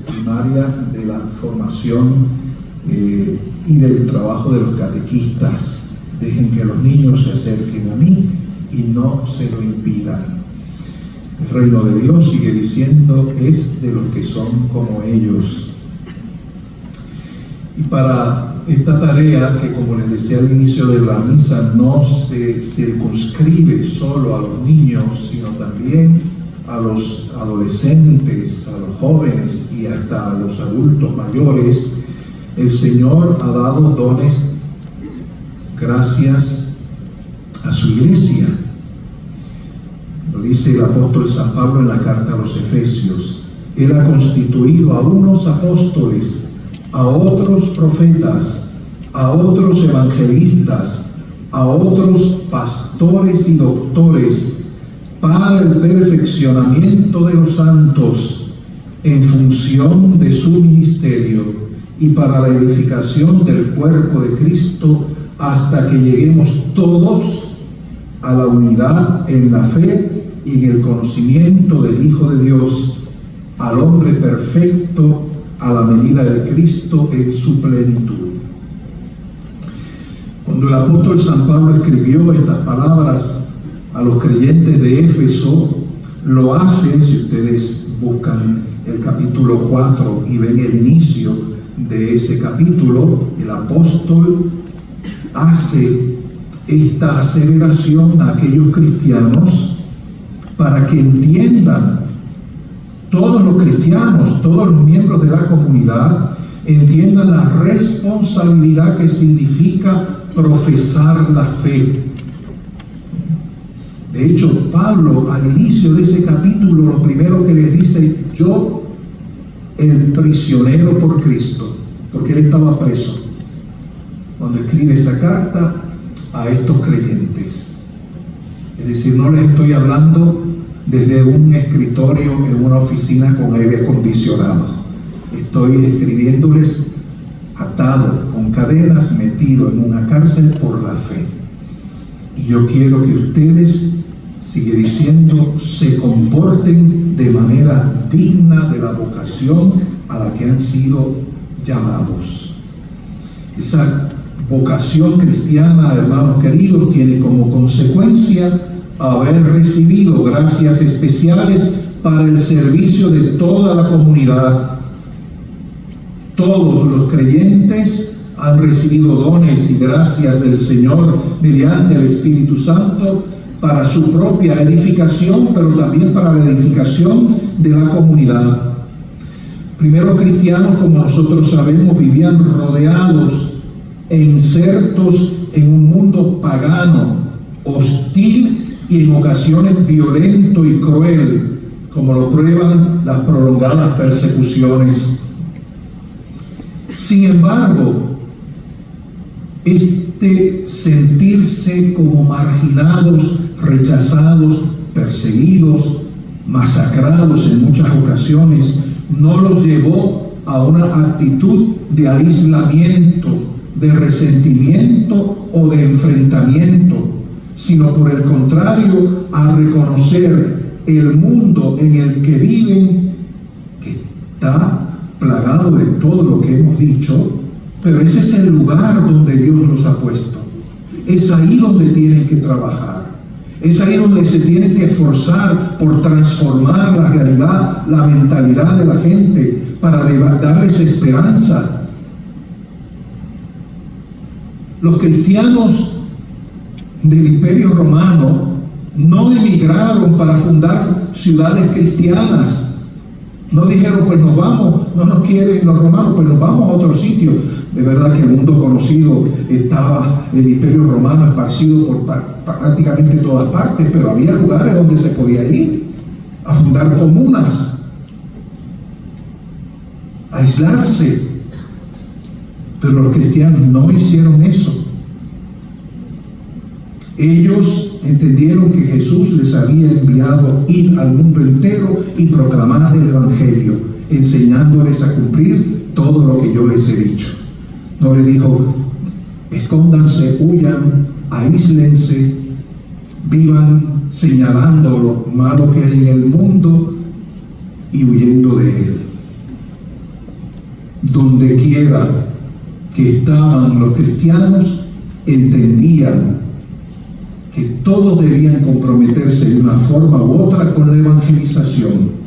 primaria de la formación y del trabajo de los catequistas. Dejen que los niños se acerquen a mí y no se lo impidan. El reino de Dios, sigue diciendo, es de los que son como ellos. Y para esta tarea, que como les decía al inicio de la misa, no se circunscribe solo a los niños, sino también a los adolescentes, a los jóvenes y hasta a los adultos mayores, el Señor ha dado dones gracias a su iglesia. Lo dice el apóstol San Pablo en la carta a los Efesios. Él ha constituido a unos apóstoles, a otros profetas, a otros evangelistas, a otros pastores y doctores, para el perfeccionamiento de los santos, en función de su ministerio y para la edificación del cuerpo de Cristo, hasta que lleguemos todos a la unidad en la fe y en el conocimiento del Hijo de Dios, al hombre perfecto, a la medida de Cristo en su plenitud. Cuando el apóstol San Pablo escribió estas palabras a los creyentes de Éfeso, lo hace, si ustedes buscan el capítulo 4 y ven el inicio de ese capítulo, el apóstol hace esta aseveración a aquellos cristianos para que entiendan, todos los cristianos, todos los miembros de la comunidad, entiendan la responsabilidad que significa profesar la fe. De hecho, Pablo, al inicio de ese capítulo, lo primero que les dice: yo, el prisionero por Cristo, porque él estaba preso cuando escribe esa carta a estos creyentes. Es decir, no les estoy hablando desde un escritorio en una oficina con aire acondicionado. Estoy escribiéndoles atado, con cadenas, metido en una cárcel por la fe. Y yo quiero que ustedes, sigue diciendo, se comporten de manera digna de la vocación a la que han sido llamados. Esa vocación cristiana, hermanos queridos, tiene como consecuencia haber recibido gracias especiales para el servicio de toda la comunidad. Todos los creyentes han recibido dones y gracias del Señor mediante el Espíritu Santo para su propia edificación, pero también para la edificación de la comunidad. Primeros cristianos, como nosotros sabemos, vivían rodeados e insertos en un mundo pagano, hostil y en ocasiones violento y cruel, como lo prueban las prolongadas persecuciones. Sin embargo, este sentirse como marginados, rechazados, perseguidos, masacrados en muchas ocasiones, no los llevó a una actitud de aislamiento, de resentimiento o de enfrentamiento, sino por el contrario, a reconocer el mundo en el que viven, que está plagado de todo lo que hemos dicho, pero ese es el lugar donde Dios los ha puesto. Es ahí donde tienen que trabajar. Es ahí donde se tienen que esforzar por transformar la realidad, la mentalidad de la gente, para darles esperanza. Los cristianos del Imperio Romano no emigraron para fundar ciudades cristianas. No dijeron, pues nos vamos, no nos quieren los romanos, pues nos vamos a otro sitio. De verdad que el mundo conocido estaba el Imperio Romano esparcido por prácticamente todas partes, pero había lugares donde se podía ir a fundar comunas, a aislarse. Pero los cristianos no hicieron eso. Ellos entendieron que Jesús les había enviado ir al mundo entero y proclamar el Evangelio, enseñándoles a cumplir todo lo que yo les he dicho. No les dijo, escóndanse, huyan, aíslense, vivan señalando lo malo que hay en el mundo y huyendo de él. donde quiera que estaban los cristianos, entendían que todos debían comprometerse de una forma u otra con la evangelización.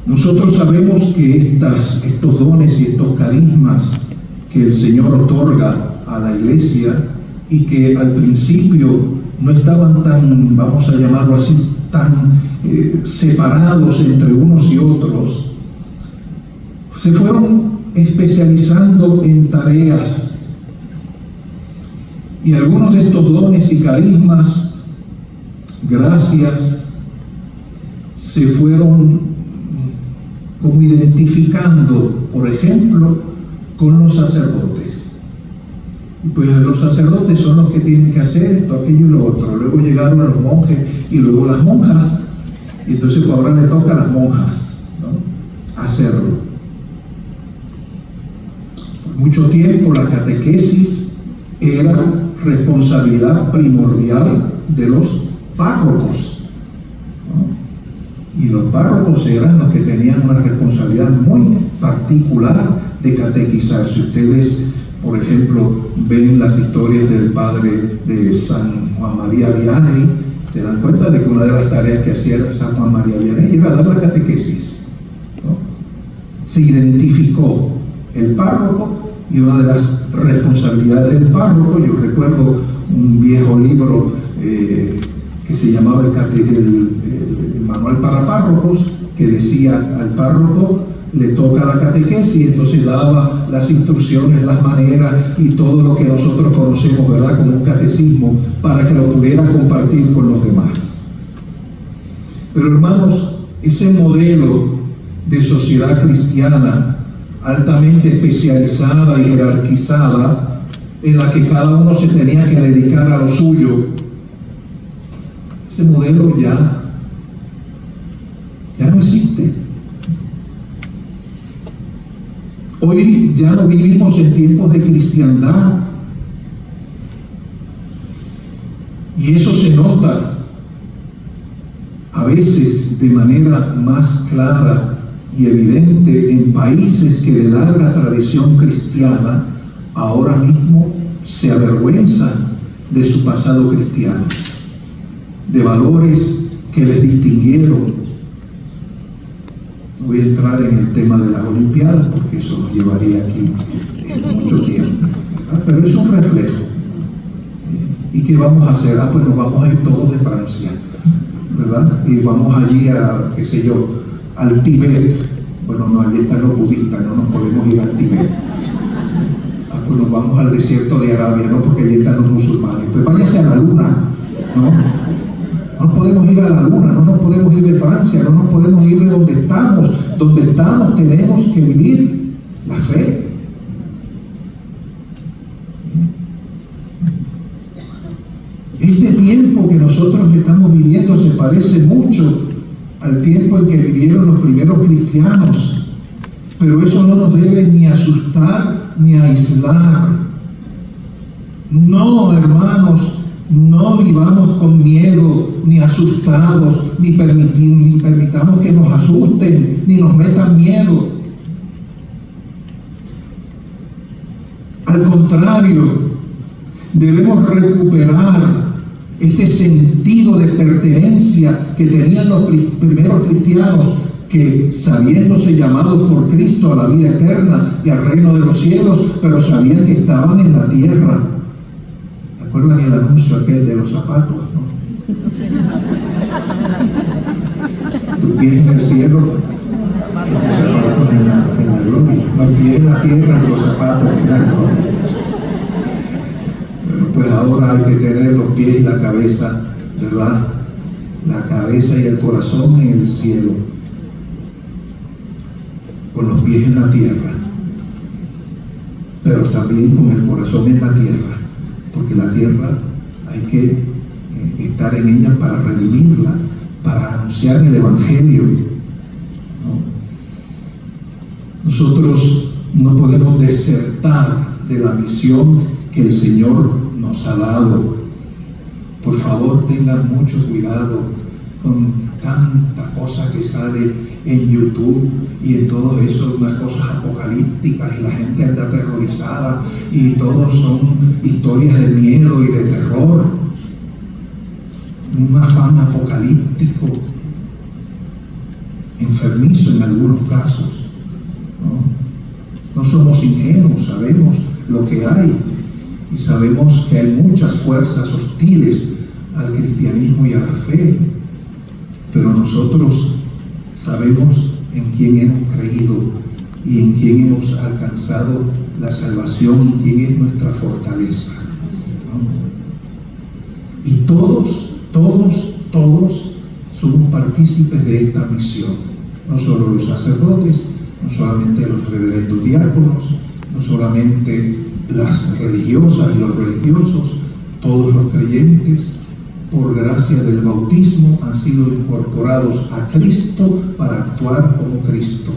Nosotros sabemos que estos dones y estos carismas que el Señor otorga a la iglesia, y que al principio no estaban tan, vamos a llamarlo así, tan separados entre unos y otros, se fueron especializando en tareas. Y algunos de estos dones y carismas, gracias, se fueron como identificando, por ejemplo, con los sacerdotes. Pues los sacerdotes son los que tienen que hacer esto, aquello y lo otro. Luego llegaron a los monjes y luego las monjas. Y entonces pues ahora le toca a las monjas, ¿no?, hacerlo. Por mucho tiempo la catequesis era responsabilidad primordial de los párrocos, ¿no? Y los párrocos eran los que tenían una responsabilidad muy particular de catequizar. Si ustedes, por ejemplo, ven las historias del padre de San Juan María Vianney, se dan cuenta de que una de las tareas que hacía San Juan María Vianney era dar la catequesis, ¿no? Se identificó el párroco, y una de las responsabilidades del párroco, yo recuerdo un viejo libro que se llamaba el Manual para Párrocos, que decía al párroco le toca la catequesis, y entonces daba las instrucciones, las maneras y todo lo que nosotros conocemos, ¿verdad?, como un catecismo, para que lo pudiera compartir con los demás. Pero hermanos, ese modelo de sociedad cristiana altamente especializada y jerarquizada, en la que cada uno se tenía que dedicar a lo suyo, ese modelo ya no existe. Hoy ya no vivimos en tiempos de cristiandad, y eso se nota a veces de manera más clara y evidente en países que de larga tradición cristiana ahora mismo se avergüenzan de su pasado cristiano, de valores que les distinguieron. No voy a entrar en el tema de las Olimpiadas porque eso nos llevaría aquí mucho tiempo, ¿verdad? Pero es un reflejo. ¿Y qué vamos a hacer? Pues nos vamos a ir todos de Francia, ¿verdad? Y vamos allí a, qué sé yo, al Tíbet. Bueno, no, allí están los budistas, no nos podemos ir al Tíbet. Pues nos vamos al desierto de Arabia, ¿no?, porque allí están los musulmanes. Pues váyase a la luna, ¿no? No podemos ir a la luna, no nos podemos ir de Francia, no nos podemos ir de donde estamos. Donde estamos tenemos que vivir la fe. Este tiempo que nosotros estamos viviendo se parece mucho al tiempo en que vivieron los primeros cristianos, pero eso no nos debe ni asustar ni aislar. No, hermanos, no vivamos con miedo, ni asustados, ni permitamos que nos asusten, ni nos metan miedo. Al contrario, debemos recuperar este sentido de pertenencia que tenían los primeros cristianos, que sabiéndose llamados por Cristo a la vida eterna y al reino de los cielos, pero sabían que estaban en la tierra. ¿Recuerdan el anuncio aquel de los zapatos, no? Tus pies en el cielo, tus zapatos en la gloria. Los pies en la tierra, los zapatos en la gloria. Pues ahora hay que tener los pies y la cabeza, ¿verdad? La cabeza y el corazón en el cielo, con los pies en la tierra, pero también con el corazón en la tierra, porque la tierra hay que estar en ella para redimirla, para anunciar el Evangelio, ¿no? Nosotros no podemos desertar de la misión que el Señor nos ha dado. Por favor, tengan mucho cuidado con tanta cosa que sale en YouTube y en todo eso, unas cosas apocalípticas y la gente anda aterrorizada y todos son historias de miedo y de terror, un afán apocalíptico, enfermizo en algunos casos, ¿no? No somos ingenuos, sabemos lo que hay y sabemos que hay muchas fuerzas hostiles al cristianismo y a la fe, pero nosotros sabemos en quién hemos creído y en quién hemos alcanzado la salvación y quién es nuestra fortaleza, ¿no? Y todos somos partícipes de esta misión, no solo los sacerdotes, no solamente los reverendos diáconos, no solamente las religiosas y los religiosos, todos los creyentes, por gracia del bautismo, han sido incorporados a Cristo para actuar como Cristo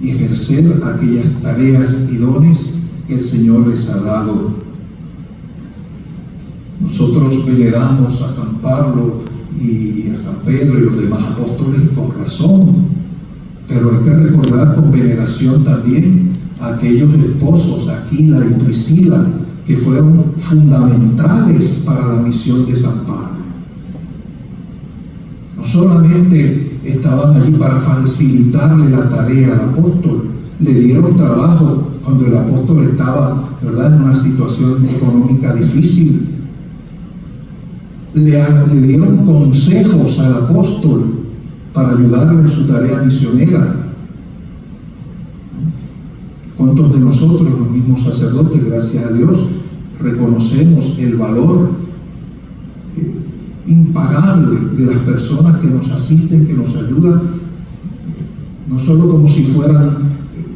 y ejercer aquellas tareas y dones que el Señor les ha dado. Nosotros veneramos a San Pablo y a San Pedro y los demás apóstoles con razón, pero hay que recordar con veneración también a aquellos esposos, Aquila y Priscila, que fueron fundamentales para la misión de San Pablo. No solamente estaban allí para facilitarle la tarea al apóstol, le dieron trabajo cuando el apóstol estaba, ¿verdad?, en una situación económica difícil. Le dieron consejos al apóstol para ayudarle en su tarea misionera. ¿Cuántos de nosotros, los mismos sacerdotes, gracias a Dios, reconocemos el valor impagable de las personas que nos asisten, que nos ayudan, no solo como si fueran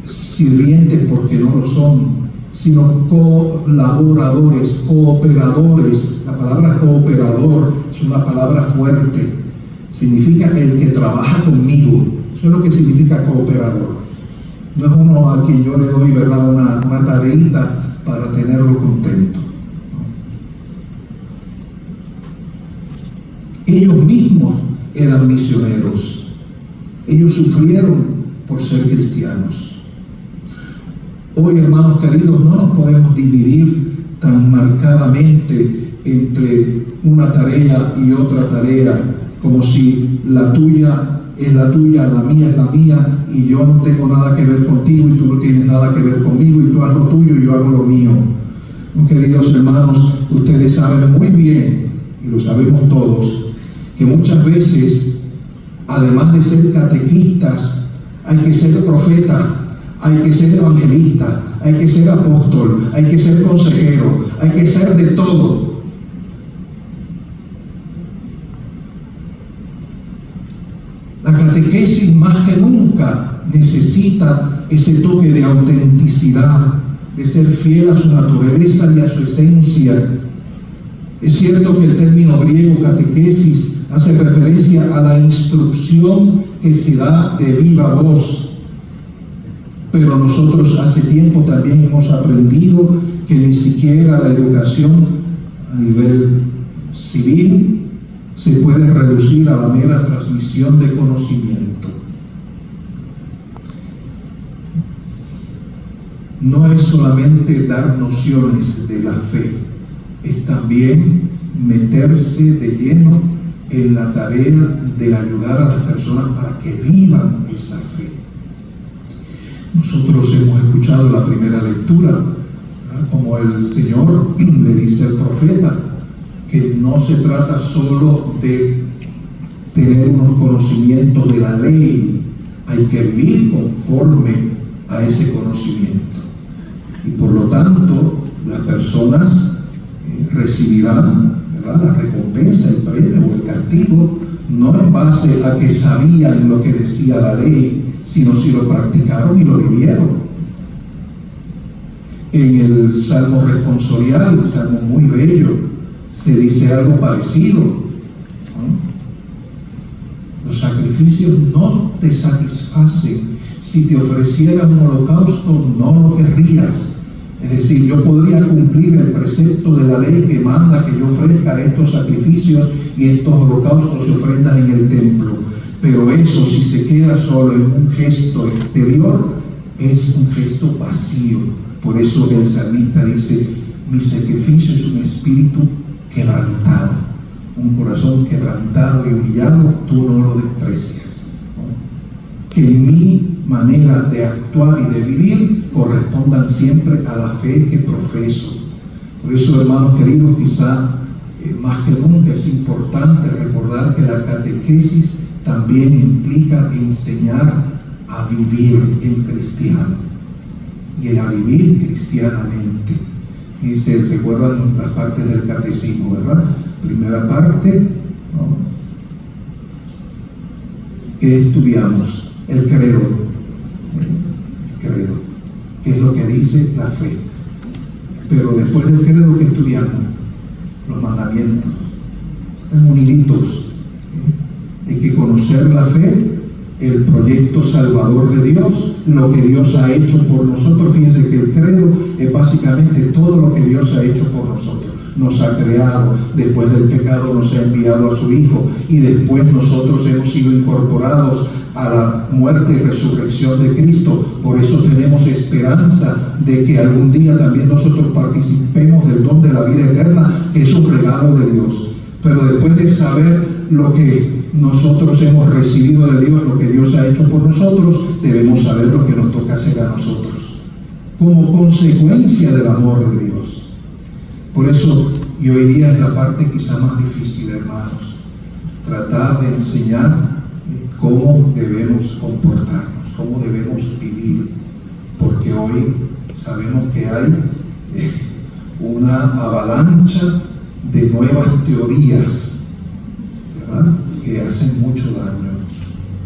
sirvientes, porque no lo son, sino colaboradores, cooperadores? La palabra cooperador es una palabra fuerte, significa el que trabaja conmigo. Eso es lo que significa cooperador. No es uno a quien yo le doy, ¿verdad?, una tareita para tenerlo contento. Ellos mismos eran misioneros. Ellos sufrieron por ser cristianos. Hoy, hermanos queridos, no nos podemos dividir tan marcadamente entre una tarea y otra tarea, como si la tuya es la tuya, la mía es la mía, y yo no tengo nada que ver contigo y tú no tienes nada que ver conmigo, y tú haz lo tuyo y yo hago lo mío. Queridos hermanos, ustedes saben muy bien, y lo sabemos todos, que muchas veces, además de ser catequistas, hay que ser profeta, hay que ser evangelista, hay que ser apóstol, hay que ser consejero, hay que ser de todo. La catequesis más que nunca necesita ese toque de autenticidad, de ser fiel a su naturaleza y a su esencia. Es cierto que el término griego catequesis hace referencia a la instrucción que se da de viva voz, pero nosotros hace tiempo también hemos aprendido que ni siquiera la educación a nivel civil se puede reducir a la mera transmisión de conocimiento. No es solamente dar nociones de la fe, es también meterse de lleno en la tarea de ayudar a las personas para que vivan esa fe. Nosotros hemos escuchado la primera lectura, ¿verdad?, como el Señor le dice al profeta que no se trata solo de tener unos conocimientos de la ley, hay que vivir conforme a ese conocimiento. Y por lo tanto, las personas recibirán, ¿verdad?, la recompensa, el premio o el castigo, no en base a que sabían lo que decía la ley, sino si lo practicaron y lo vivieron. En el Salmo responsorial, un salmo muy bello, se dice algo parecido, ¿no? Los sacrificios no te satisfacen. Si te ofreciera un holocausto, no lo querrías. Es decir, yo podría cumplir el precepto de la ley que manda que yo ofrezca estos sacrificios y estos holocaustos y ofrendas en el templo, pero eso, si se queda solo en un gesto exterior, es un gesto vacío. Por eso el salmista dice: mi sacrificio es un espíritu quebrantado, un corazón quebrantado y humillado, tú no lo desprecias, ¿no? Que mi manera de actuar y de vivir correspondan siempre a la fe que profeso. Por eso, hermanos queridos, quizá más que nunca es importante recordar que la catequesis también implica enseñar a vivir en cristiano y a vivir cristianamente. Y se recuerdan las partes del catecismo, ¿verdad? Primera parte, ¿no? ¿Qué estudiamos? El credo. El credo, que es lo que dice la fe. Pero después del credo, ¿qué estudiamos? Los mandamientos. Están uniditos. Hay que conocer la fe, el proyecto salvador de Dios, lo que Dios ha hecho por nosotros. Fíjense que el credo es básicamente todo lo que Dios ha hecho por nosotros. Nos ha creado, después del pecado nos ha enviado a su Hijo, y después nosotros hemos sido incorporados a la muerte y resurrección de Cristo. Por eso tenemos esperanza de que algún día también nosotros participemos del don de la vida eterna, que es un regalo de Dios. Pero después de saber lo que nosotros hemos recibido de Dios, lo que Dios ha hecho por nosotros, debemos saber lo que nos toca hacer a nosotros, como consecuencia del amor de Dios. Por eso, y hoy día es la parte quizá más difícil, hermanos, tratar de enseñar cómo debemos comportarnos, cómo debemos vivir, porque hoy sabemos que hay una avalancha de nuevas teorías, ¿verdad?, que hacen mucho daño.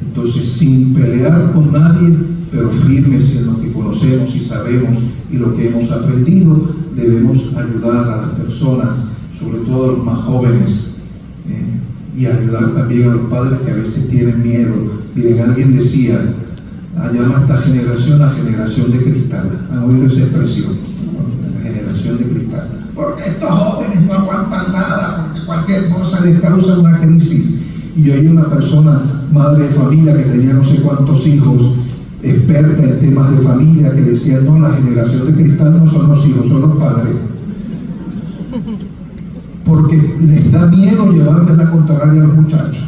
Entonces, sin pelear con nadie, pero firmes en lo que conocemos y sabemos y lo que hemos aprendido, debemos ayudar a las personas, sobre todo a los más jóvenes, y ayudar también a los padres que a veces tienen miedo. Miren, alguien decía, llama a esta generación la generación de cristal. ¿Han oído esa expresión? La generación de cristal. Porque estos jóvenes no aguantan nada, porque cualquier cosa les causa una crisis. Y yo oí una persona, madre de familia, que tenía no sé cuántos hijos, experta en temas de familia, que decía: no, la generación de cristal no son los hijos, son los padres. Porque les da miedo llevarles la contraria a los muchachos.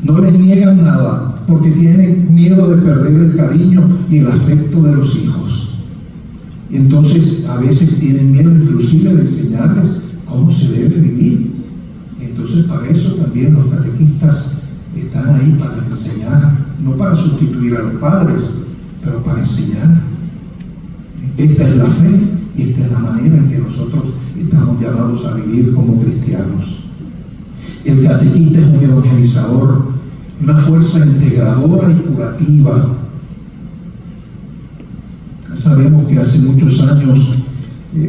No les niegan nada, porque tienen miedo de perder el cariño y el afecto de los hijos. Y entonces a veces tienen miedo inclusive de enseñarles cómo se debe vivir. Entonces, para eso también los catequistas están ahí, para enseñar, no para sustituir a los padres, pero para enseñar. Esta es la fe y esta es la manera en que nosotros estamos llamados a vivir como cristianos. El catequista es un evangelizador, una fuerza integradora y curativa. Sabemos que hace muchos años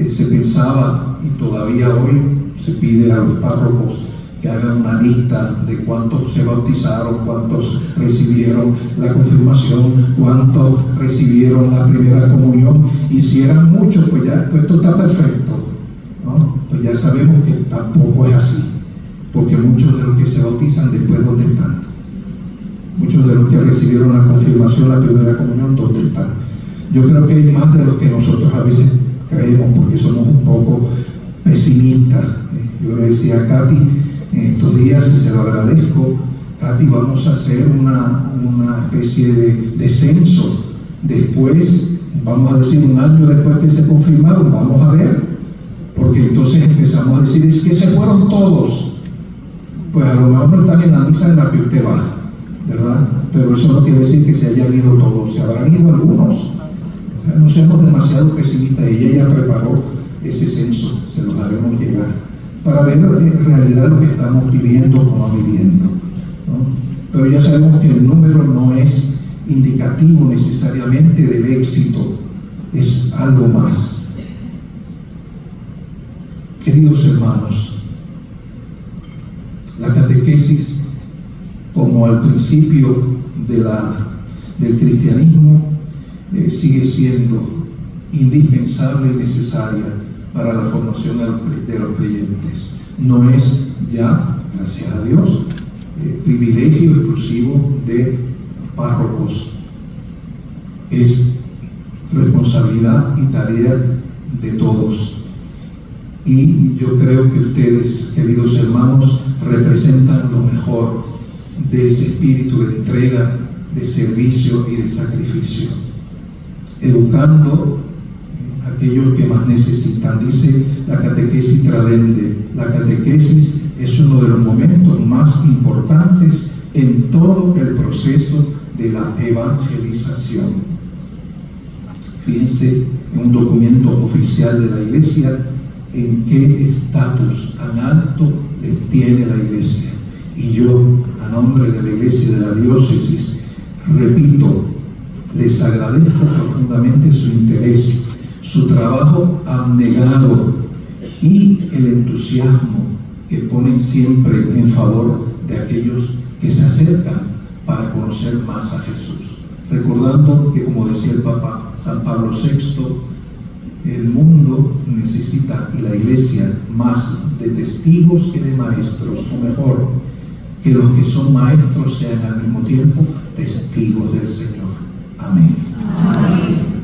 se pensaba, y todavía hoy se pide a los párrocos que hagan una lista de cuántos se bautizaron, cuántos recibieron la confirmación, cuántos recibieron la primera comunión. Y si eran muchos, pues ya esto está perfecto, ¿no? Pues ya sabemos que tampoco es así, porque muchos de los que se bautizan después, ¿dónde están? Muchos de los que recibieron la confirmación, la primera comunión, ¿dónde están? Yo creo que hay más de los que nosotros a veces creemos, porque somos un poco pesimistas. Yo le decía a Katy en estos días, y se lo agradezco: Katy, vamos a hacer una especie de censo. Después, vamos a decir, un año después que se confirmaron, vamos a ver, porque entonces empezamos a decir: es que se fueron todos. Pues a lo mejor no están en la misa en la que usted va, ¿verdad? Pero eso no quiere decir que se hayan ido todos, se habrán ido algunos. O sea, no seamos demasiado pesimistas, y ella ya preparó ese censo, se lo haremos llegar, para ver en realidad lo que estamos viviendo o no viviendo, ¿no? Pero ya sabemos que el número no es indicativo necesariamente del éxito, es algo más. Queridos hermanos, la catequesis, como al principio del cristianismo, sigue siendo indispensable y necesaria para la formación de los creyentes. No es ya, gracias a Dios, privilegio exclusivo de párrocos. Es responsabilidad y tarea de todos. Y yo creo que ustedes, queridos hermanos, representan lo mejor de ese espíritu de entrega, de servicio y de sacrificio, educando a aquellos que más necesitan. Dice la catequesis tradende: la catequesis es uno de los momentos más importantes en todo el proceso de la evangelización. Fíjense en un documento oficial de la Iglesia en qué estatus tan alto le tiene la Iglesia. Y yo, a nombre de la Iglesia y de la diócesis, repito, les agradezco profundamente su interés, su trabajo abnegado y el entusiasmo que ponen siempre en favor de aquellos que se acercan para conocer más a Jesús. Recordando que, como decía el Papa San Pablo VI, el mundo necesita, y la Iglesia, más de testigos que de maestros, o mejor, que los que son maestros sean al mismo tiempo testigos del Señor. Amén. Amén.